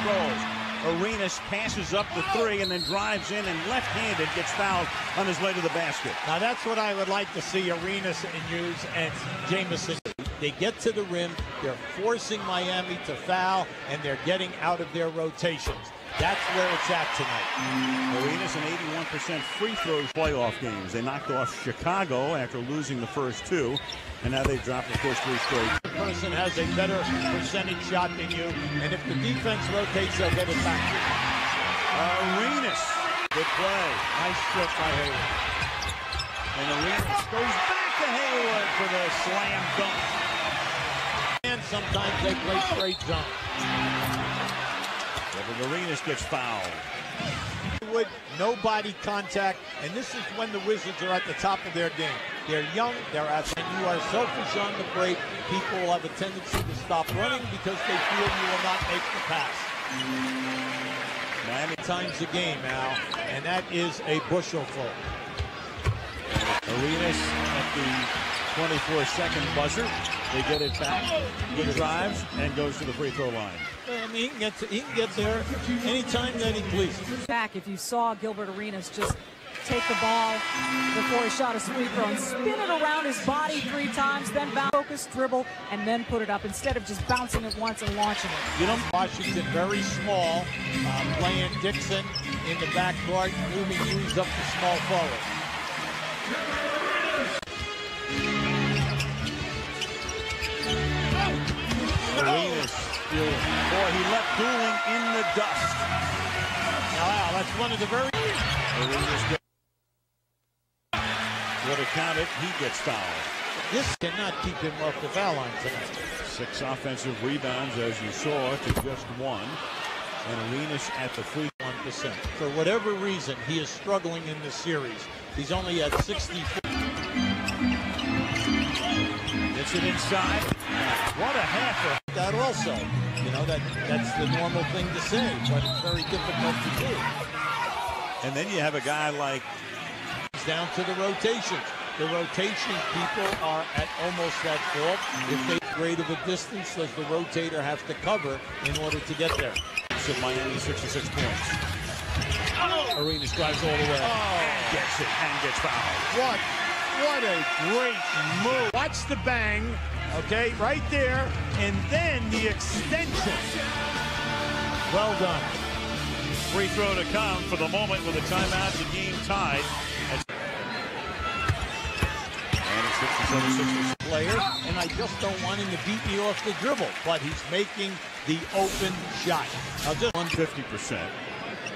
controls. Arenas passes up the three and then drives in and left-handed gets fouled on his way to the basket. Now that's what I would like to see Arenas and Hughes and Jamison. They get to the rim, they're forcing Miami to foul, and they're getting out of their rotations. That's where it's at tonight. Arenas an 81% free throws playoff games. They knocked off Chicago after losing the first two, and now they've dropped the first three straight. The person has a better percentage shot than you, and if the defense rotates, they'll get it back. Arenas, good play. Nice strip by Haywood. And Arenas goes back to Haywood for the slam dunk. And sometimes they play straight zone. Arenas gets fouled. Haywood, no body contact, and this is when the Wizards are at the top of their game. They're young, they're athletic. When you are selfish on the break, people will have a tendency to stop running because they feel you will not make the pass. Miami times the game now, and that is a bushel full. Arenas at the 24-second buzzer. They get it back. He drives and goes to the free throw line. I mean, he can get there anytime that he pleases. Back, if you saw Gilbert Arenas just take the ball before he shot a free throw and spin it around his body 3 times, then focus, dribble, and then put it up instead of just bouncing it once and launching it. You know, Washington very small, playing Dixon in the backcourt, moving Hughes up to small forward. Arenas, boy, he left Dooling in the dust. Wow, that's one of the very... Arenas would have counted, he gets fouled. This cannot keep him off the foul line tonight. 6 offensive rebounds, as you saw, to just 1. And Arenas at the free 1%. For whatever reason, he is struggling in this series. He's only at 64. Gets it inside. What a half. That also, you know, that's the normal thing to say, but it's very difficult to do. And then you have a guy like... He's down to the rotations. The rotation people are at almost at fault. If they great of a distance, does the rotator have to cover in order to get there? So Miami 66 points. Arenas drives all the way. And gets it and gets fouled. What a great move. Watch the bang, okay, right there, and then the extension. Well done. Free throw to come for the moment with a timeout, the game tied. And it's 67-66. Player, and I just don't want him to beat me off the dribble, but he's making the open shot. Now just 150%.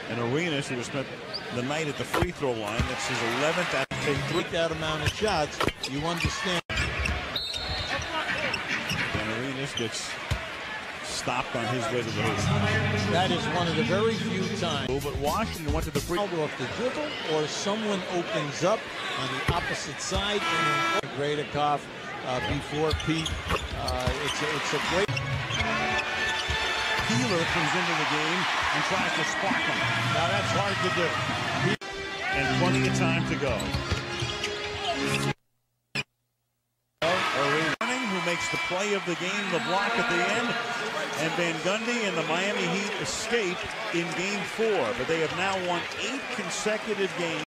And Arenas, who has spent the night at the free throw line, that's his 11th at take that amount of shots, you understand. And Arenas gets stopped on his way to the hoop. That is one of the very few times. But Washington went to the free throw off the dribble, or someone opens up on the opposite side. And Gradikoff before Pete. It's a great. Keeler comes into the game and tries to spark him. Now that's hard to do. And plenty of time to go. Arenas, who makes the play of the game, the block at the end, and Van Gundy and the Miami Heat escape in Game 4. But they have now won 8 consecutive games.